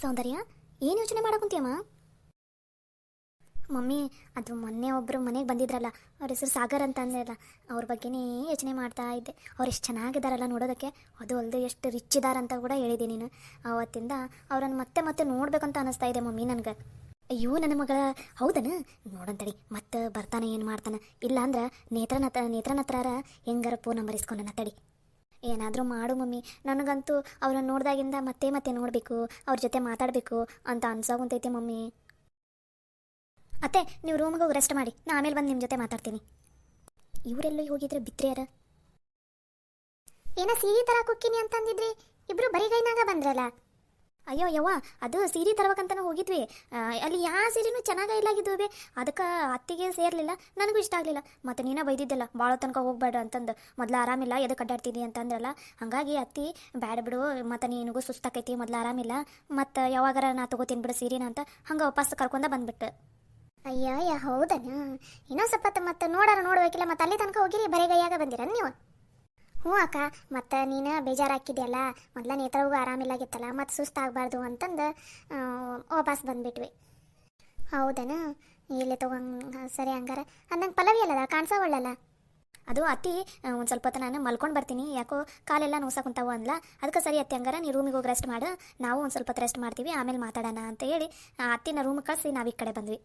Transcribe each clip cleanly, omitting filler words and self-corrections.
ಸೌಂದರ್ಯ, ಏನು ಯೋಚನೆ ಮಾಡಕುಂತೀಯಮ್ಮ? ಮಮ್ಮಿ, ಅದು ಮೊನ್ನೆ ಒಬ್ಬರು ಮನೆಗೆ ಬಂದಿದ್ರಲ್ಲ, ಅವ್ರ ಹೆಸರು ಸಾಗರ್ ಅಂತ ಅಂದ್ರಲ್ಲ, ಅವ್ರ ಬಗ್ಗೆನೇ ಯೋಚನೆ ಮಾಡ್ತಾ ಇದ್ದೆ. ಅವ್ರು ಎಷ್ಟು ಚೆನ್ನಾಗಿದ್ದಾರಲ್ಲ ನೋಡೋದಕ್ಕೆ. ಅದು ಅಲ್ಲದೆ ಎಷ್ಟು ರಿಚ್ ಇದಾರಂತ ಕೂಡ ಹೇಳಿದೆ ನೀನು. ಆವತ್ತಿಂದ ಅವ್ರನ್ನ ಮತ್ತೆ ಮತ್ತೆ ನೋಡ್ಬೇಕಂತ ಅನ್ನಿಸ್ತಾ ಇದೆ ಮಮ್ಮಿ ನನಗೆ. ಅಯ್ಯೋ ನನ್ನ ಮಗಳ, ಹೌದನ? ನೋಡಂತಡಿ ಮತ್ತೆ ಬರ್ತಾನೆ ಏನು ಮಾಡ್ತಾನೆ. ಇಲ್ಲ ಅಂದ್ರೆ ನೇತ್ರನ ಹತ್ರ ಹೆಂಗಾರ ಫೋನ್ ನಂಬರ್ ಇಸ್ಕೊಂಡನ ತಡಿ. ಏನಾದರೂ ಮಾಡು ಮಮ್ಮಿ, ನನಗಂತೂ ಅವ್ರನ್ನ ನೋಡ್ದಾಗಿಂದ ಮತ್ತೆ ಮತ್ತೆ ನೋಡಬೇಕು, ಅವ್ರ ಜೊತೆ ಮಾತಾಡಬೇಕು ಅಂತ ಅನ್ಸೋಗುಂತೈತಿ ಮಮ್ಮಿ. ಅತ್ತೆ, ನೀವು ರೂಮ್ಗೆ ಹೋಗಿ ರೆಸ್ಟ್ ಮಾಡಿ, ನಾ ಆಮೇಲೆ ಬಂದು ನಿಮ್ಮ ಜೊತೆ ಮಾತಾಡ್ತೀನಿ. ಇವರೆಲ್ಲ ಹೋಗಿದ್ರೆ ಬಿತ್ರಿಯಾರ ಏನೋ ಸೀರೆ ತರಕ್ಕೆ ಹೋಗ್ತೀನಿ ಅಂತಂದಿದ್ರಿ, ಇಬ್ರು ಬರಿಗೈನಾಗ ಬಂದ್ರಲ್ಲ. ಅಯ್ಯೋ ಯವ್ವ, ಅದು ಸೀರೆ ತರಬೇಕಂತನೂ ಹೋಗಿದ್ವಿ. ಅಲ್ಲಿ ಯಾವ ಸೀರೆನೂ ಚೆನ್ನಾಗೇ ಇಲ್ಲಾಗಿದ್ವಿ. ಅದಕ್ಕೆ ಅತ್ತಿಗೆ ಸೇರಲಿಲ್ಲ, ನನಗೂ ಇಷ್ಟ ಆಗಲಿಲ್ಲ. ಮತ್ತು ನೀನೇ ಬೈದಿದ್ದಲ್ಲ ಭಾಳ ತನಕ ಹೋಗ್ಬೇಡ ಅಂತಂದು. ಮೊದಲು ಆರಾಮಿಲ್ಲ, ಎದಕ್ಕೆ ಅಡ್ಡಾಡ್ತಿದ್ದಿ ಅಂತಂದ್ರಲ್ಲ. ಹಾಗಾಗಿ ಅತ್ತಿ ಬ್ಯಾಡ ಬಿಡು, ಮತ್ತು ನಿನಗೂ ಸುಸ್ತಾಕೈತಿ, ಮೊದಲು ಆರಾಮಿಲ್ಲ, ಮತ್ತು ಯಾವಾಗಾರ ನಾ ತೊಗೋತೀನಿ ಬಿಡು ಸೀರೆನ ಅಂತ ಹಂಗೆ ವಾಪಸ್ ಕರ್ಕೊಂಡ ಬಂದ್ಬಿಟ್ಟು. ಅಯ್ಯ ಹೌದನ? ಇನ್ನೂ ಸ್ವಲ್ಪ ಮತ್ತೆ ನೋಡಬೇಕಿಲ್ಲ, ಮತ್ತು ಅಲ್ಲಿ ತನಕ ಹೋಗಿರಿ ಬರೆಗೈಯಾಗ ಬಂದಿರ ನೀವು? ಹ್ಞೂ ಅಕ್ಕ, ಮತ್ತು ನೀನು ಬೇಜಾರಾಕಿದೆಯಲ್ಲ, ಮೊದಲ ನೇತ್ರಗೂ ಆರಾಮಿಲ್ಲಾಗಿತ್ತಲ್ಲ, ಮತ್ತು ಸುಸ್ತಾಗಬಾರ್ದು ಅಂತಂದು ವಾಪಸ್ ಬಂದುಬಿಟ್ವಿ. ಹೌದನ? ಇಲ್ಲಿ ತಗೊಂಡು ಸರಿ ಹಂಗಾರ. ಅಂದಂಗೆ ಪಲ್ಲವಿ ಅಲ್ಲದ ಕಾಣಿಸೋವಳ್ಳಲ್ಲ. ಅದು ಅತ್ತಿ ಒಂದು ಸ್ವಲ್ಪ ಹೊತ್ತು ನಾನು ಮಲ್ಕೊಂಡು ಬರ್ತೀನಿ, ಯಾಕೋ ಕಾಲೆಲ್ಲ ನೋಸಕುಂತಾವು ಅಂದ್ಲ. ಅದಕ್ಕೆ ಸರಿ ಅತ್ತಿ ಹಂಗಾರ ನೀ ರೂಮಿಗೆ ಹೋಗಿ ರೆಸ್ಟ್ ಮಾಡು, ನಾವು ಒಂದು ಸ್ವಲ್ಪ ಹೊತ್ತು ರೆಸ್ಟ್ ಮಾಡ್ತೀವಿ, ಆಮೇಲೆ ಮಾತಾಡೋಣ ಅಂತ ಹೇಳಿ ಅತ್ತಿನ ರೂಮಿಗೆ ಕಳಿಸಿ ನಾವು ಈ ಕಡೆ ಬಂದ್ವಿ.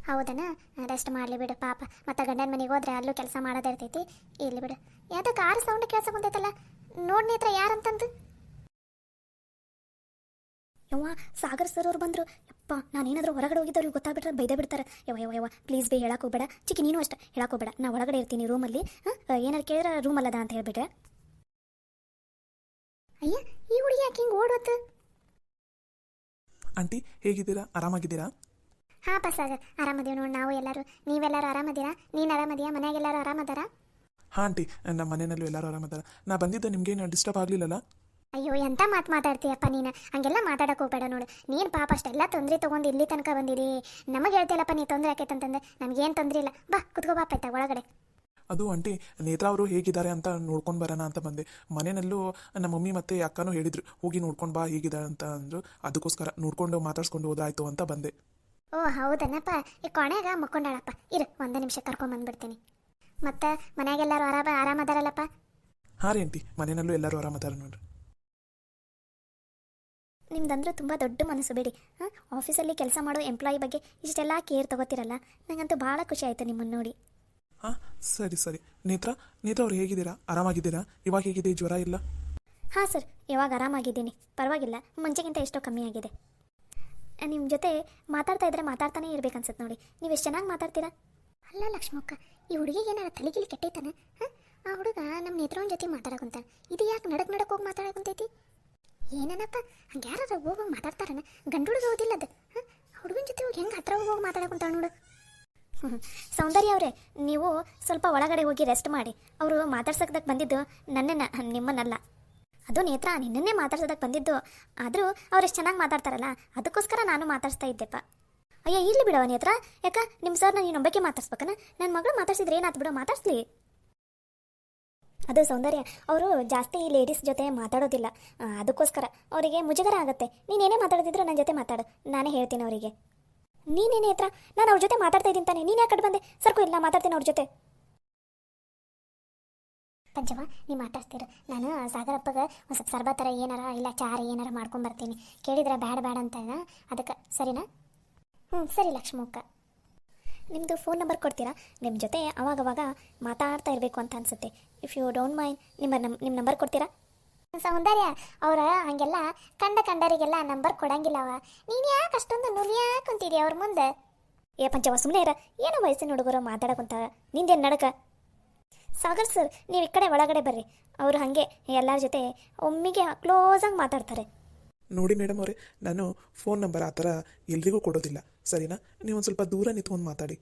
ಹೌದನ? ರೆಸ್ಟ್ ಮಾಡಲಿ ಬಿಡು ಪಾಪ. ಮತ್ತು ಗಂಡನ ಮನೆಗೆ ಹೋದ್ರೆ ಅಲ್ಲೂ ಕೆಲಸ ಮಾಡೋದೇ ಇರ್ತೈತಿ. ಇಲ್ಲಿ ಬಿಡು. ಯಾವ್ದು ಕಾರ್ ಸೌಂಡ್ ಕೇಳ್ಸಕೊಂತೈತಲ್ಲ, ನೋಡಿ ನೇತ್ರ ಯಾರಂತಂದು. ಯವ್ವ, ಸಾಗರ್ ಸರ್ ಅವ್ರು ಬಂದರು. ಯಪ್ಪ, ನಾನೇನಾದರೂ ಹೊರಗಡೆ ಹೋಗಿದ್ದವ್ರಿಗೆ ಗೊತ್ತಾಗ್ಬಿಟ್ರೆ ಬೈದೇ ಬಿಡ್ತಾರೆ. ಯವ್ವ ಪ್ಲೀಸ್ ಬೇ, ಹೇಳಕ್ಕೆ ಹೋಗ್ಬೇಡ. ಚಿಕ್ಕಿ ನೀನು ಅಷ್ಟೇ ಹೇಳಕ್ಕೆ ಹೋಗ್ಬೇಡ, ನಾ ಒಳಗಡೆ ಇರ್ತೀನಿ ರೂಮಲ್ಲಿ. ಏನಾರು ಕೇಳಿದ್ರೆ ರೂಮಲ್ಲದ ಅಂತ ಹೇಳ್ಬಿಟ್ರೆ. ಅಯ್ಯ, ಈ ಹುಡುಗಿ ಯಾಕೆ ಹಿಂಗೆ ಓಡೋತು? ಆಂಟಿ ಹೇಗಿದ್ದೀರಾ? ಆರಾಮಾಗಿದ್ದೀರಾ? ಹಾಂ ಸಾಗರ್, ಆರಾಮದೀವಿ ನೋಡಿ ನಾವು ಎಲ್ಲರೂ. ನೀವೆಲ್ಲರೂ ಆರಾಮದ್ದೀರಾ? ನೀನು ಆರಾಮದೀಯಾ? ಮನೆಯಾಗೆಲ್ಲರೂ ಆರಾಮದಾರ? ಹಾಂ ಆಂಟಿ, ನಮ್ಮ ಮನೆಯಲ್ಲೂ ಎಲ್ಲರೂ ಆರಾಮದಾರ. ನಾ ಬಂದಿದ್ದೆ ನಿಮಗೇನು ಡಿಸ್ಟರ್ಬ್ ಆಗಲಿಲ್ಲಲ್ಲ? ಅಯ್ಯೋ, ಎಂಥ ಮಾತಾಡ್ತೀಯಪ್ಪ ನೀನು. ಹಂಗೆಲ್ಲ ಮಾತಾಡಕ್ಕೆ ಹೋಗ್ಬೇಡ ನೋಡು. ನೀನು ಪಾಪ ಅಷ್ಟೆಲ್ಲ ತೊಂದರೆ ತೊಗೊಂಡು ಇಲ್ಲಿ ತನಕ ಬಂದಿರಿ. ನಮಗೆ ಹೇಳ್ತಿಲ್ಲಪ್ಪ ನೀ ತೊಂದರೆ ಆಕೈತಂತಂದೆ. ನಮಗೇನು ತೊಂದರೆ ಇಲ್ಲ, ಬಾ ಕುತ್ಕೋ ಬಾಪ ಆಯ್ತಾ ಒಳಗಡೆ. ಅದು ಆಂಟಿ, ನೇತ್ರಾ ಅವರು ಹೇಗಿದ್ದಾರೆ ಅಂತ ನೋಡ್ಕೊಂಡು ಬರೋಣ ಅಂತ ಬಂದೆ. ಮನೆಯಲ್ಲೂ ನಮ್ಮ ಮಮ್ಮಿ ಮತ್ತು ಅಕ್ಕನೂ ಹೇಳಿದ್ರು, ಹೋಗಿ ನೋಡ್ಕೊಂಡು ಬಾ ಹೇಗಿದ್ದಾರೆ ಅಂತ ಅಂದರು. ಅದಕ್ಕೋಸ್ಕರ ನೋಡ್ಕೊಂಡು ಮಾತಾಡ್ಸ್ಕೊಂಡು ಹೋದಾಯ್ತು ಅಂತ ಬಂದೆ. ಓ ಹೌದನಪ್ಪ, ಈ ಕೊನೆಯಾಗ ಮಕ್ಕೊಂಡಾಳಪ್ಪ. ಇರು, ಒಂದು ನಿಮಿಷ ಕರ್ಕೊಂಬಂದ್ಬಿಡ್ತೀನಿ. ಮತ್ತು ಮನೆಯಾಗೆಲ್ಲರೂ ಆರಾಮದಾರಲ್ಲಪ್ಪ? ಹಾಂ ರೀ ಆಂಟಿ, ಮನೆಯಲ್ಲೂ ಎಲ್ಲರೂ ಆರಾಮದಾರ ನೋಡ್ರಿ. ನಿಮ್ದಂದ್ರೆ ತುಂಬ ದೊಡ್ಡ ಮನಸ್ಸು ಬಿಡಿ. ಆಫೀಸಲ್ಲಿ ಕೆಲಸ ಮಾಡೋ ಎಂಪ್ಲಾಯಿ ಬಗ್ಗೆ ಇಷ್ಟೆಲ್ಲ ಕೇರ್ ತೊಗೋತಿರಲ್ಲ, ನನಗಂತೂ ಭಾಳ ಖುಷಿ ಆಯಿತು ನಿಮ್ಮನ್ನು ನೋಡಿ. ಹಾಂ ಸರಿ. ನೇತ್ರಾ ಅವ್ರು ಹೇಗಿದ್ದೀರಾ? ಆರಾಮಾಗಿದ್ದೀರಾ? ಇವಾಗ ಹೇಗಿದೆ? ಜ್ವರ ಇಲ್ಲ? ಹಾಂ ಸರ್, ಇವಾಗ ಆರಾಮಾಗಿದ್ದೀನಿ, ಪರವಾಗಿಲ್ಲ. ಮುಂಚೆಗಿಂತ ಎಷ್ಟೋ ಕಮ್ಮಿ ಆಗಿದೆ. ನಿಮ್ಮ ಜೊತೆ ಮಾತಾಡ್ತಾ ಇದ್ರೆ ಮಾತಾಡ್ತಾನೆ ಇರ್ಬೇಕನ್ಸುತ್ತೆ ನೋಡಿ. ನೀವು ಎಷ್ಟು ಚೆನ್ನಾಗಿ ಮಾತಾಡ್ತೀರಾ. ಅಲ್ಲ ಲಕ್ಷ್ಮಕ್ಕ, ಈ ಹುಡುಗಿಗೆ ಏನಾರ ತಲೆಗಿಲಿ ಕೆಟ್ಟೈತಾನೆ? ಆ ಹುಡುಗ ನಮ್ಮ ನೇತ್ರವನ ಜೊತೆ ಮಾತಾಡಕುಂತಾನೆ, ಇದು ಯಾಕೆ ನಡಕ್ ಹೋಗಿ ಮಾತಾಡಕುಂತೈತಿ? ಏನಪ್ಪ, ಹಂಗೆ ಯಾರು ಹೋಗಿ ಮಾತಾಡ್ತಾರನ? ಗಂಡು ಹುಡುಗ ಓದಿಲ್ಲ ಅದು. ಹುಡುಗನ ಜೊತೆ ಹೋಗಿ ಹೆಂಗೆ ಹತ್ರ ಹೋಗಿ ಮಾತಾಡಕುಂತಾಳ ನೋಡು. ಸೌಂದರ್ಯ ಅವರೇ, ನೀವು ಸ್ವಲ್ಪ ಒಳಗಡೆ ಹೋಗಿ ರೆಸ್ಟ್ ಮಾಡಿ. ಅವರು ಮಾತಾಡ್ಸೋದಕ್ಕೆ ಬಂದಿದ್ದು ನನ್ನನ್ನು, ನಿಮ್ಮನ್ನಲ್ಲ. ಅದು ನೇತ್ರ ನಿನ್ನನ್ನೇ ಮಾತಾಡ್ಸೋದಕ್ಕೆ ಬಂದಿದ್ದು. ಆದರೂ ಅವ್ರು ಎಷ್ಟು ಚೆನ್ನಾಗಿ ಮಾತಾಡ್ತಾರಲ್ಲ, ಅದಕ್ಕೋಸ್ಕರ ನಾನು ಮಾತಾಡ್ಸ್ತಾ ಇದ್ದೆಪ್ಪ. ಅಯ್ಯ ಇರ್ಲಿ ಬಿಡವ ನೇತ್ರ, ಯಾಕೆ ನಿಮ್ಮ ಸರ್ನ ನೀನೊಬ್ಬಕ್ಕೆ ಮಾತಾಡ್ಸ್ಬೇಕನ? ನನ್ನ ಮಗಳು ಮಾತಾಡ್ಸಿದ್ರೆ ಏನಾಯ್ತು ಬಿಡೋ, ಮಾತಾಡ್ಸ್ಲಿ. ಅದು ಸೌಂದರ್ಯ, ಅವರು ಜಾಸ್ತಿ ಲೇಡೀಸ್ ಜೊತೆ ಮಾತಾಡೋದಿಲ್ಲ, ಅದಕ್ಕೋಸ್ಕರ ಅವರಿಗೆ ಮುಜುಗರ ಆಗುತ್ತೆ. ನೀನೇನೇ ಮಾತಾಡೋದಿದ್ರು ನನ್ನ ಜೊತೆ ಮಾತಾಡು, ನಾನೇ ಹೇಳ್ತೀನಿ ಅವರಿಗೆ. ನೀನೇನೇ ಹತ್ರ, ನಾನು ಅವ್ರ ಜೊತೆ ಮಾತಾಡ್ತಾ ಇದ್ದೀನಿ ತಾನೆ, ನೀನು ಯಾಕೆ ಕಟ್ ಬಂದೆ? ಸರ್ಕು ಇಲ್ಲ, ಮಾತಾಡ್ತೀನಿ ಅವ್ರ ಜೊತೆ. ಪಂಚವ, ನೀವು ಮಾತಾಡ್ತೀರ. ನಾನು ಸಾಗರಪ್ಪಗೆ ಒಂದು ಸ್ವಲ್ಪ ಸರ್ಬತ್ತರ ಏನಾರ ಇಲ್ಲ ಚಾರ ಏನಾರ ಮಾಡ್ಕೊಂಬರ್ತೀನಿ. ಕೇಳಿದ್ರೆ ಬೇಡ ಅಂತ, ಅದಕ್ಕೆ ಸರಿನಾ? ಸರಿ ಲಕ್ಷ್ಮಕ್ಕ. ನಿಮ್ಮದು ಫೋನ್ ನಂಬರ್ ಕೊಡ್ತೀರಾ? ನಿಮ್ಮ ಜೊತೆ ಅವಾಗವಾಗ ಮಾತಾಡ್ತಾ ಇರಬೇಕು ಅಂತ ಅನಿಸುತ್ತೆ. ಇಫ್ ಯು ಡೋಂಟ್ ಮೈಂಡ್, ನಿಮ್ಮ ನಂಬರ್ ಕೊಡ್ತೀರಾ? ಸೌಂದರ್ಯ, ಅವ್ರ ಹಂಗೆಲ್ಲ ಕಂಡರಿಗೆಲ್ಲ ನಂಬರ್ ಕೊಡಂಗಿಲ್ಲವ. ನೀನು ಯಾಕೆ ಅಷ್ಟೊಂದು ನುಲಿಯಾಕೊಂತೀರಿ ಅವ್ರ ಮುಂದೆ? ಏ ಪಂಚವ, ಸುಮ್ಮನೆ ಇರ. ಏನೋ ವಯಸ್ಸಿನ ಹುಡುಗರು ಮಾತಾಡೋಕುಂತಾರ, ನಿಂದೇನು ನಡಕ? ಸಾಗರ್ ಸರ್, ನೀವು ಈ ಕಡೆ ಒಳಗಡೆ ಬರ್ರಿ. ಅವರು ಹಾಗೆ ಎಲ್ಲರ ಜೊತೆ ಒಮ್ಮಿಗೆ ಕ್ಲೋಸಾಗಿ ಮಾತಾಡ್ತಾರೆ. ನೋಡಿ ಮೇಡಮ್ ಅವರೇ, ನಾನು ಫೋನ್ ನಂಬರ್ ಆ ಥರ ಎಲ್ರಿಗೂ ಕೊಡೋದಿಲ್ಲ, ಸರಿನಾ? ನೀವು ಒಂದು ಸ್ವಲ್ಪ ದೂರ ನಿಂತ್ಕೊಂಡು ಮಾತಾಡಿ.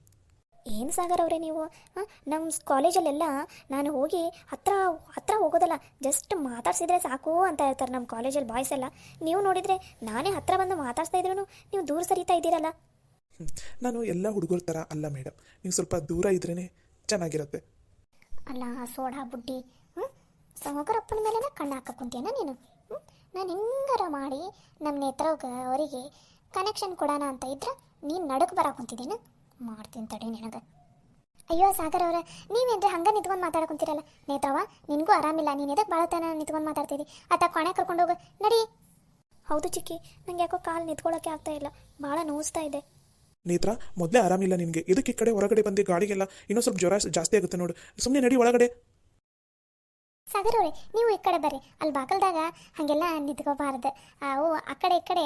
ಏನು ಸಾಗರ್ ಅವರೇ ನೀವು? ನಮ್ಮ ಕಾಲೇಜಲ್ಲೆಲ್ಲ ನಾನು ಹೋಗಿ ಹತ್ರ ಹೋಗೋದಲ್ಲ, ಜಸ್ಟ್ ಮಾತಾಡ್ಸಿದ್ರೆ ಸಾಕು ಅಂತ ಹೇಳ್ತಾರೆ ನಮ್ಮ ಕಾಲೇಜಲ್ಲಿ ಬಾಯ್ಸ್ ಎಲ್ಲ. ನೀವು ನೋಡಿದರೆ ನಾನೇ ಹತ್ರ ಬಂದು ಮಾತಾಡ್ಸ್ತಾ ಇದ್ರೂ ನೀವು ದೂರ ಸರಿತಾ ಇದ್ದೀರಲ್ಲ. ನಾನು ಎಲ್ಲ ಹುಡುಗರ ಥರ ಅಲ್ಲ ಮೇಡಮ್, ನೀವು ಸ್ವಲ್ಪ ದೂರ ಇದ್ರೇ ಚೆನ್ನಾಗಿರುತ್ತೆ. ಅಲ್ಲ ಸೋಡಾ ಬುಡ್ಡಿ, ಸಾಗರಪ್ಪನ ಮೇಲೆ ಕಣ್ಣು ಹಾಕಕ್ಕುಂತೀಯನ ನೀನು? ನಾನು ಹೆಂಗಾರ ಮಾಡಿ ನಮ್ಮ ನೇತ್ರವ್ಗೆ ಅವರಿಗೆ ಕನೆಕ್ಷನ್ ಕೊಡೋಣ ಅಂತ ಇದ್ರೆ ನೀನು ನಡಕ್ಕೆ ಬರಕ್ಕೆ ಕುಂತಿದ್ದೇನು ಮಾಡ್ತೀನಿ ತಡಿ ನಿನಗೆ. ಅಯ್ಯೋ ಸಾಗರ್ ಅವ್ರೆ, ನೀವೇನ್ರಿ ಹಂಗೆ ನಿಂತ್ಕೊಂಡು ಮಾತಾಡ್ಕೊಂತೀರಲ್ಲ. ನೇತ್ರವ ನಿನಗೂ ಆರಾಮಿಲ್ಲ, ನೀನು ಎದಕ್ಕೆ ಭಾಳ ತನ ನಿಂತ್ಕೊಂಡು ಮಾತಾಡ್ತಿದ್ದಿ. ಆತ ಕೊನೆ ಕರ್ಕೊಂಡೋಗು ನಡಿ. ಹೌದು ಚಿಕ್ಕಿ, ನಂಗೆ ಯಾಕೋ ಕಾಲು ನಿಂತ್ಕೊಳ್ಳೋಕೆ ಆಗ್ತಾ ಇಲ್ಲ, ಭಾಳ ನೋವಿಸ್ತಾ ಇದೆ. ನೇತ್ರ ಮೊದಲೇ ಆರಾಮಿಲ್ಲ ನಿನಗೆ, ಇದಕ್ಕೆ ಈ ಕಡೆ ಹೊರಗಡೆ ಬಂದು ಗಾಳಿಗೆಲ್ಲ ಇನ್ನೂ ಸ್ವಲ್ಪ ಜ್ವರ ಜಾಸ್ತಿ ಆಗುತ್ತೆ ನೋಡು. ಸುಮ್ಮನೆ ನಡಿ ಒಳಗಡೆ. ಸಾಗರ್ ಅವ್ರೆ, ನೀವು ಈ ಕಡೆ ಬರ್ರಿ. ಅಲ್ಲಿ ಬಾಕಲ್ದಾಗ ಹಾಗೆಲ್ಲ ನಿಂತ್ಕೋಬಾರ್ದು. ಅವು ಆ ಕಡೆ ಈ ಕಡೆ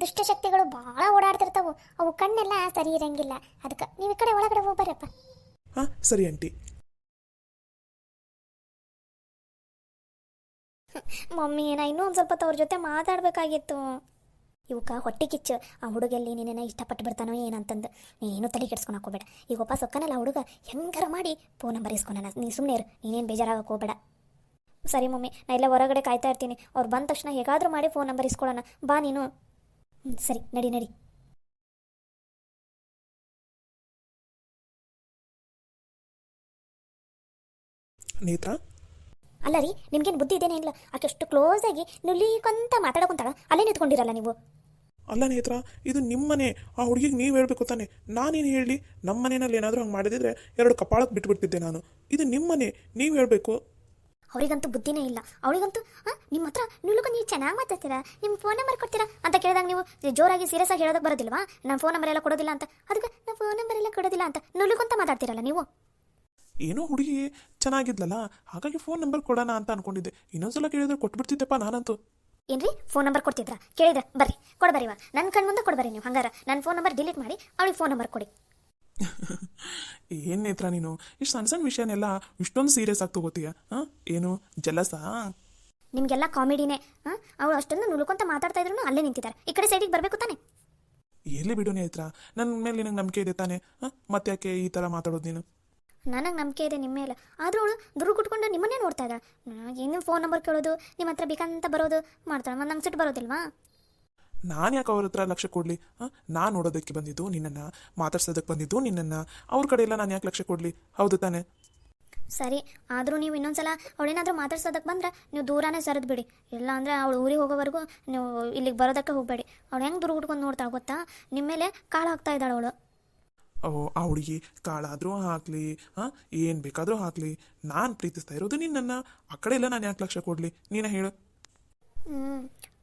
ದುಷ್ಟಶಕ್ತಿಗಳು ಭಾಳ ಓಡಾಡ್ತಿರ್ತಾವು, ಅವು ಕಣ್ಣೆಲ್ಲ ಸರಿ ಇರಂಗಿಲ್ಲ. ಅದಕ್ಕೆ ನೀವು ಈ ಕಡೆ ಒಳಗಡೆ ಹೋಗ್ಬರಪ್ಪ. ಹಾಂ ಸರಿ ಆಂಟಿ. ಮಮ್ಮಿ ನಾ ಇನ್ನೂ ಒಂದು ಸ್ವಲ್ಪ ಅವ್ರ ಜೊತೆ ಮಾತಾಡಬೇಕಾಗಿತ್ತು. ಇವಕ್ಕ ಹೊಟ್ಟೆ ಕಿಚ್ಚು, ಆ ಹುಡುಗಲ್ಲಿ ನೀನೇನ ಇಷ್ಟಪಟ್ಟು ಬಿಡ್ತಾನೋ ಏನಂತಂದು ನೀನೇನು ತಲೆ ಕೆಡ್ಸ್ಕೊಂಡು ಹಾಕೋಬೇಡ. ಈಗ ಒಬ್ಬ ಸೊಕ್ಕನಲ್ಲ ಹುಡುಗ, ಹೆಂಗಾರ ಮಾಡಿ ಫೋನ್ ನಂಬರ್ ಇಸ್ಕೊಂಡ. ನೀ ಸುಮ್ಮನೆ ಇರು, ನೀನೇನು ಬೇಜಾರಾಗಕ್ಕೆ ಹೋಗ್ಬೇಡ. ಸರಿ ಮಮ್ಮಿ, ನಾ ಇಲ್ಲ ಹೊರಗಡೆ ಕಾಯ್ತಾ ಇರ್ತೀನಿ. ಅವ್ರು ಬಂದ ತಕ್ಷಣ ಹೇಗಾದರೂ ಮಾಡಿ ಫೋನ್ ನಂಬರ್ ಇಸ್ಕೊಳ್ಳೋಣ. ಬಾ ನೀನು. ಸರಿ ನಡಿ ನಡಿ. ನೇತ್ರ ಅಲ್ಲ ರೀ, ನಿಮ್ಗೇನು ಬುದ್ಧಿ ಇದೇನೇ ಇಲ್ಲ. ಅಷ್ಟು ಕ್ಲೋಸ್ ಆಗಿ ನುಲಿಕೊಂತ ಮಾತಾಡಕೊಂತಾಳ, ಅಲ್ಲೇ ನಿಂತ್ಕೊಂಡಿರಲ್ಲ ನೀವು. ಅಲ್ಲ ನೇತ್ರ, ಇದು ನಿಮ್ಮನೆ, ಆ ಹುಡುಗಿಗೆ ನೀವು ಹೇಳ್ಬೇಕು ತಾನೆ. ನಾನೇನು ಹೇಳಿ, ನಮ್ಮ ಮನೆಯಲ್ಲಿ ಏನಾದರೂ ಹಂಗೆ ಮಾಡಿದ್ರೆ 2 ಕಪಾಳಕ್ಕೆ ಬಿಟ್ಬಿಡ್ತಿದ್ದೆ ನಾನು. ಇದು ನಿಮ್ಮನೆ, ನೀವು ಹೇಳಬೇಕು. ಅವರಿಗಂತೂ ಬುದ್ಧಿನೇ ಇಲ್ಲ. ಅವಳಿಗಂತೂ ನಿಮ್ಮ ಹತ್ರ ನುಳ್ಕೊಂಡು ನೀವು ಚೆನ್ನಾಗಿ ಮಾತಾಡ್ತೀರಾ, ನಿಮ್ಮ ಫೋನ್ ನಂಬರ್ ಕೊಡ್ತೀರಾ ಅಂತ ಕೇಳಿದಾಗ ನೀವು ಜೋರಾಗಿ ಸೀರಿಯಸ್ ಆಗಿ ಹೇಳೋದಕ್ಕೆ ಬರೋದಿಲ್ವಾ? ನಾನು ಫೋನ್ ನಂಬರ್ ಎಲ್ಲ ಕೊಡೋದಿಲ್ಲ ಅಂತ. ಅದಕ್ಕೆ ನಾನು ಫೋನ್ ನಂಬರ್ ಎಲ್ಲ ಕೊಡೋದಿಲ್ಲ ಅಂತ ನುಳ್ಕೊಂತ ಮಾತಾಡ್ತೀರಲ್ಲ ನೀವು. ಏನೋ ಹುಡುಗಿ ಚೆನ್ನಾಗಿದ್ಲಲ್ಲ, ಹಾಗಾಗಿ ಫೋನ್ ನಂಬರ್ ಕೊಡೋಣ ಅಂತ ಅನ್ಕೊಂಡಿದ್ದೆ. ಇನ್ನೊಂದ್ಸಲ ಕೇಳಿದ್ರೆ ಕೊಟ್ಬಿಡ್ತಿದ್ದೆಪ್ಪ ನಾನಂತೂ. ಏನ್ರಿ ಫೋನ್ ನಂಬರ್ ಕೊಡ್ತಿದ್ರಾ? ಕೇಳಿದ್ರೆ ಬರ್ರಿ ಕೊಡ್ಬರಿ. ಇವಾಗ ನನ್ನ ಕಣ್ಣು ಮುಂದೆ ಕೊಡ್ಬರಿ ನೀವು. ಹಂಗಾರ ನನ್ನ ಫೋನ್ ನಂಬರ್ ಡಿಲೀಟ್ ಮಾಡಿ ಅವಳಿಗೆ ಫೋನ್ ನಂಬರ್ ಕೊಡಿ. ಏನು ನೇತ್ರ ನೀನು ಇಷ್ಟು ಸಣ್ಣ ಸಣ್ಣ ವಿಷಯನೆಲ್ಲ ಇಷ್ಟೊಂದು ಸೀರಿಯಸ್ ಆಗಿ ತಗೋತೀಯ? ಏನು ಜಲಸಾ? ನಿಮಗೆಲ್ಲ ಕಾಮಿಡಿನೇ. ಅವಳು ಅಷ್ಟೊಂದು ನುಳ್ಕೊಂತ ಮಾತಾಡ್ತಾ ಇದ್ರು ಅಲ್ಲೇ ನಿಂತಿದ್ದಾರೆ. ಈ ಕಡೆ ಸೈಡಿಗೆ ಬರಬೇಕು ತಾನೆ. ಎಲ್ಲಿ ಬಿಡು ನೇತ್ರ, ನನ್ನ ಮೇಲೆ ನಿನಗೆ ನಂಬಿಕೆ ಇದೆ ತಾನೆ? ಮತ್ತೆ ಯಾಕೆ ಈ ಥರ ಮಾತಾಡೋದು ನೀನು? ನನಗೆ ನಂಬಿಕೆ ಇದೆ ನಿಮ್ಮ ಮೇಲೆ. ಆದರೂ ಅವಳು ದುರು ಕುಟ್ಕೊಂಡು ನಿಮ್ಮನ್ನೇ ನೋಡ್ತಾ ಇದ್ದಾಳೆ. ಏನು ಫೋನ್ ನಂಬರ್ ಕೇಳೋದು, ನಿಮ್ಮ ಹತ್ರ ಬೇಕಂತ ಬರೋದು ಮಾಡ್ತಾಳೆ. ಮತ್ತು ನಂಗೆ ಸಿಟ್ಟು ಬರೋದಿಲ್ವಾ? ನಾನು ಯಾಕೆ ಅವ್ರ ಹತ್ರ ಲಕ್ಷ್ಯ ಕೊಡಲಿ? ನಾನು ನೋಡೋದಕ್ಕೆ ಬಂದಿದ್ದು ನಿನ್ನನ್ನು, ಮಾತಾಡ್ಸೋದಕ್ಕೆ ಬಂದಿದ್ದು ನಿನ್ನನ್ನು. ಅವ್ರ ಕಡೆ ಎಲ್ಲ ನಾನು ಯಾಕೆ ಲಕ್ಷ್ಯ ಕೊಡಲಿ? ಹೌದು ತಾನೆ? ಸರಿ, ಆದರೂ ನೀವು ಇನ್ನೊಂದ್ಸಲ ಅವಳೇನಾದರೂ ಮಾತಾಡ್ಸೋದಕ್ಕೆ ಬಂದ್ರೆ ನೀವು ದೂರನೇ ಸರಿದು ಬಿಡಿ. ಇಲ್ಲ ಅಂದರೆ ಅವಳು ಊರಿಗೆ ಹೋಗೋವರೆಗೂ ನೀವು ಇಲ್ಲಿಗೆ ಬರೋದಕ್ಕೆ ಹೋಗಬೇಡಿ. ಅವಳು ಹೆಂಗೆ ದುರು ಕುಟ್ಕೊಂಡು ನೋಡ್ತಾ ಗೊತ್ತಾ? ನಿಮ್ಮ ಮೇಲೆ ಕಾಳು ಹಾಕ್ತಾ ಇದ್ದಾಳೆ ಅವಳು. ಆ ಹುಡುಗಿ ಕಾಳಾದರೂ ಹಾಕಲಿ, ಏನು ಬೇಕಾದರೂ ಹಾಕಲಿ, ನಾನು ಪ್ರೀತಿಸ್ತಾ ಇರೋದು ನಿನ್ನನ್ನು. ಆ ಕಡೆ ಎಲ್ಲ ನಾನು ಯಾಕೆ ಲಕ್ಷ್ಯ ಕೊಡಲಿ? ನೀನೇ ಹೇಳು.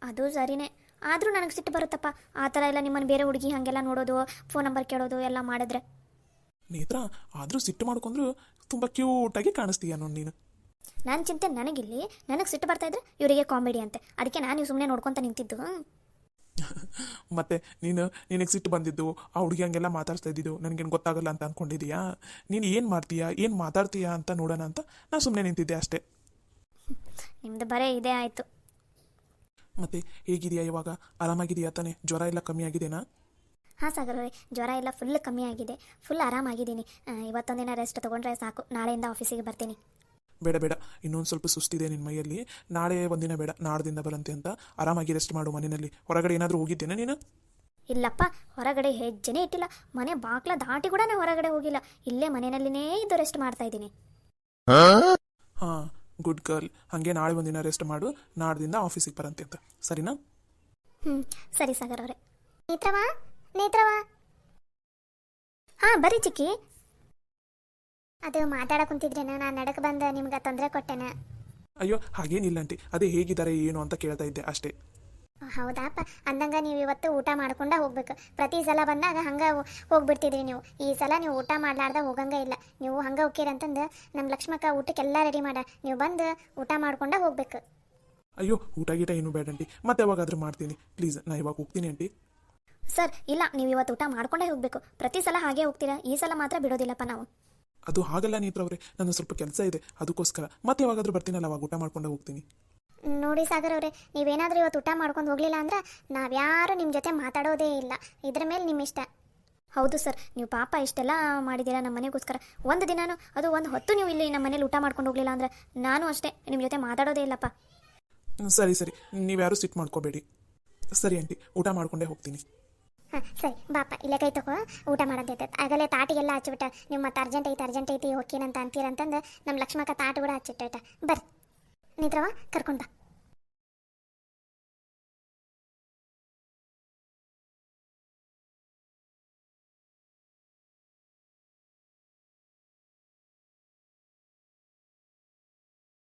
ಅದು ಸರಿನೇ. ಆದರೂ ನನಗೆ ಸಿಟ್ಟು ಬರುತ್ತಪ್ಪ ಆ ಥರ ಎಲ್ಲ ನಿಮ್ಮನ್ನು ಬೇರೆ ಹುಡುಗಿ ಹಾಗೆಲ್ಲ ನೋಡೋದು, ಫೋನ್ ನಂಬರ್ ಕೇಳೋದು ಎಲ್ಲ ಮಾಡಿದ್ರೆ. ನೇತ್ರ ಆದರೂ ಸಿಟ್ಟು ಮಾಡ್ಕೊಂಡ್ರು ತುಂಬ ಕ್ಯೂಟಾಗಿ ಕಾಣಿಸ್ತೀಯ ನೋಡಿ ನೀನು. ನನ್ನ ಚಿಂತೆ ನನಗಿಲ್ಲಿ. ನನಗೆ ಸಿಟ್ಟು ಬರ್ತಾ ಇದ್ರೆ ಇವರಿಗೆ ಕಾಮಿಡಿ ಅಂತೆ. ಅದಕ್ಕೆ ನಾನು ಸುಮ್ಮನೆ ನೋಡ್ಕೊತ ನಿಂತಿದ್ದು. ಮತ್ತೆ ನಿನಗೆ ಸಿಟ್ಟು ಬಂದಿದ್ದು, ಆ ಹುಡುಗಿ ಹಂಗೆಲ್ಲ ಮಾತಾಡ್ತಾ ಇದ್ದಿದ್ದು ನನಗೇನು ಗೊತ್ತಾಗಲ್ಲ ಅಂತ ಅಂದ್ಕೊಂಡಿದ್ದೀಯಾ? ನೀನು ಏನು ಮಾಡ್ತೀಯಾ, ಏನು ಮಾತಾಡ್ತೀಯಾ ಅಂತ ನೋಡೋಣ ಅಂತ ನಾನು ಸುಮ್ಮನೆ ನಿಂತಿದ್ದೆ ಅಷ್ಟೇ. ನಿಮ್ಮದು ಬರೇ ಇದೇ ಆಯಿತು. ಮತ್ತೆ ಹೇಗಿದೆಯಾ ಇವಾಗ? ಆರಾಮಾಗಿದೆಯಾ ತಾನೆ? ಜ್ವರ ಎಲ್ಲ ಕಮ್ಮಿ ಆಗಿದೆನಾ? ಹಾಂ ಸಾಗರ್ ಅವರೇ, ಜ್ವರ ಎಲ್ಲ ಫುಲ್ ಕಮ್ಮಿ ಆಗಿದೆ. ಫುಲ್ ಆರಾಮಾಗಿದ್ದೀನಿ. ಇವತ್ತೊಂದಿನ ರೆಸ್ಟ್ ತೊಗೊಂಡ್ರೆ ಸಾಕು. ನಾಳೆಯಿಂದ ಆಫೀಸಿಗೆ ಬರ್ತೀನಿ. ಬೇಡ ಬೇಡ, ಇನ್ನೊಂದು ಸ್ವಲ್ಪ ಸುಸ್ತಿದೆ ನಿನ್ನ ಮೈಯಲ್ಲಿ. ನಾಳೆ ಒಂದಿನ ಬೇಡ, ನಾಡ್ದಿಂದ ಬರಂತೆ ಅಂತ ಆರಾಮಾಗಿ ರೆಸ್ಟ್ ಮಾಡು ಮನೆಯಲ್ಲಿ. ಹೊರಗಡೆ ಏನಾದರೂ ಹೋಗಿದ್ದೇನೆ ನೀನು? ಇಲ್ಲಪ್ಪ, ಹೊರಗಡೆ ಹೆಜ್ಜೆನೇ ಇಟ್ಟಿಲ್ಲ. ಮನೆ ಬಾಗ್ಲ ದಾಟಿ ಕೂಡ ನಾನು ಹೊರಗಡೆ ಹೋಗಿಲ್ಲ. ಇಲ್ಲೇ ಮನೆಯಲ್ಲಿನೇ ಇದ್ದು ರೆಸ್ಟ್ ಮಾಡ್ತಾ ಇದ್ದೀನಿ. ಹಾಂ, ಗುಡ್ ಗರ್ಲ್. ಹಾಗೆ ನಾಳೆ ಒಂದಿನ ರೆಸ್ಟ್ ಮಾಡು, ನಾಡ್ದಿಂದ ಆಫೀಸಿಗೆ ಬರಂತೆ ಅಂತ. ಸರಿನಾ? ಸರಿ ಸಾಗರ್ ಅವರೇ. ನೇತ್ರವಾ ಹಾಂ ಬರ್ರಿ ಚಿಕ್ಕಿ. ಅದು ಮಾತಾಡಕ್ಕೆ ಕುಂತಿದ್ರೇನ, ನಾನು ನಡಕ್ಕೆ ಬಂದು ನಿಮ್ಗೆ ತೊಂದರೆ ಕೊಟ್ಟೆನ? ಅಯ್ಯೋ ಹಾಗೇನಿಲ್ಲ ಆಂಟಿ, ಅದೇ ಹೇಗಿದ್ದಾರೆ ಏನು ಅಂತ ಕೇಳ್ತಾ ಇದ್ದೆ ಅಷ್ಟೇ. ಹೌದಾಪ್ಪ, ಅಂದಂಗ ನೀವು ಇವತ್ತು ಊಟ ಮಾಡ್ಕೊಂಡ ಹೋಗ್ಬೇಕು. ಪ್ರತಿ ಸಲ ಬಂದಾಗ ಹಂಗೆ ಹೋಗ್ಬಿಡ್ತಿದ್ರಿ ನೀವು. ಈ ಸಲ ನೀವು ಊಟ ಮಾಡ್ಲಾರ್ದ ಹೋಗಂಗ ಇಲ್ಲ. ನೀವು ಹಂಗೆ ಹೋಗ್ತೀರಂತಂದು ನಮ್ಮ ಲಕ್ಷ್ಮಕ್ಕ ಊಟಕ್ಕೆಲ್ಲ ರೆಡಿ ಮಾಡ. ನೀವು ಬಂದು ಊಟ ಮಾಡ್ಕೊಂಡ ಹೋಗ್ಬೇಕು. ಅಯ್ಯೋ ಊಟ ಗೀಟ ಏನು ಬೇಡ ಆಂಟಿ, ಮತ್ತೆ ಯಾವಾಗಾದ್ರೂ ಮಾಡ್ತೀನಿ ಪ್ಲೀಸ್. ನಾ ಇವಾಗ ಹೋಗ್ತೀನಿ ಆಂಟಿ. ಸರ್ ಇಲ್ಲ, ನೀವು ಇವತ್ತು ಊಟ ಮಾಡ್ಕೊಂಡೇ ಹೋಗ್ಬೇಕು. ಪ್ರತಿ ಸಲ ಹಾಗೆ ಹೋಗ್ತೀರಾ, ಈ ಸಲ ಮಾತ್ರ ಬಿಡೋದಿಲ್ಲಪ್ಪ ನಾವು. ಅದು ಹಾಗಲ್ಲ ನೇತ್ರ ಅವರೇ, ನನ್ನ ಸ್ವಲ್ಪ ಕೆಲಸ ಇದೆ, ಅದಕ್ಕೋಸ್ಕರ ಮತ್ತೆ ಯಾವಾಗಾದ್ರೂ ಬರ್ತೀನಲ್ಲ ಅವಾಗ ಊಟ ಮಾಡ್ಕೊಂಡೆ ಹೋಗ್ತೀನಿ. ನೋಡಿ ಸಾಗರ್ ಅವರೇ, ನೀವೇನಾದರೂ ಇವತ್ತು ಊಟ ಮಾಡ್ಕೊಂಡು ಹೋಗಲಿಲ್ಲ ಅಂದ್ರೆ ನಾವ್ಯಾರು ನಿಮ್ಮ ಜೊತೆ ಮಾತಾಡೋದೇ ಇಲ್ಲ. ಇದ್ರ ಮೇಲೆ ನಿಮ್ಮ ಇಷ್ಟ. ಹೌದು ಸರ್, ನೀವು ಪಾಪ ಇಷ್ಟೆಲ್ಲ ಮಾಡಿದ್ದೀರಾ ನಮ್ಮ ಮನೆಗೋಸ್ಕರ. ಒಂದು ದಿನಾನು ಅದು ಒಂದು ಹೊತ್ತು ನೀವು ಇಲ್ಲಿ ನಮ್ಮ ಮನೇಲಿ ಊಟ ಮಾಡ್ಕೊಂಡು ಹೋಗಲಿಲ್ಲ ಅಂದ್ರೆ ನಾನು ಅಷ್ಟೇ ನಿಮ್ಮ ಜೊತೆ ಮಾತಾಡೋದೇ ಇಲ್ಲಪ್ಪ. ಸರಿ ಸರಿ, ನೀವ್ಯಾರು ಸಿಟ್ಟು ಮಾಡ್ಕೋಬೇಡಿ. ಸರಿ ಆಂಟಿ, ಊಟ ಮಾಡ್ಕೊಂಡೇ ಹೋಗ್ತೀನಿ. ಹಾಂ ಸರಿ ಬಾಪ, ಇಲ್ಲೇ ಕೈ ತಗೋ, ಊಟ ಮಾಡೋದೈತೆ. ಆಗಲೇ ತಾಟಿಗೆಲ್ಲ ಹಚ್ಚಿಬಿಟ್ಟ. ನೀವು ಮತ್ತೆ ಅರ್ಜೆಂಟ್ ಐತಿ ಹೋಗ್ತೀನಂತ ಅಂತೀರಂತಂದು ನಮ್ಮ ಲಕ್ಷ್ಮಕ್ಕ ತಾಟು ಕೂಡ ಹಚ್ಚಿಟ್ಟ. ಬರ್ರಿ ನೇತ್ರವ ಕರ್ಕೊಂಡು ಬಾ.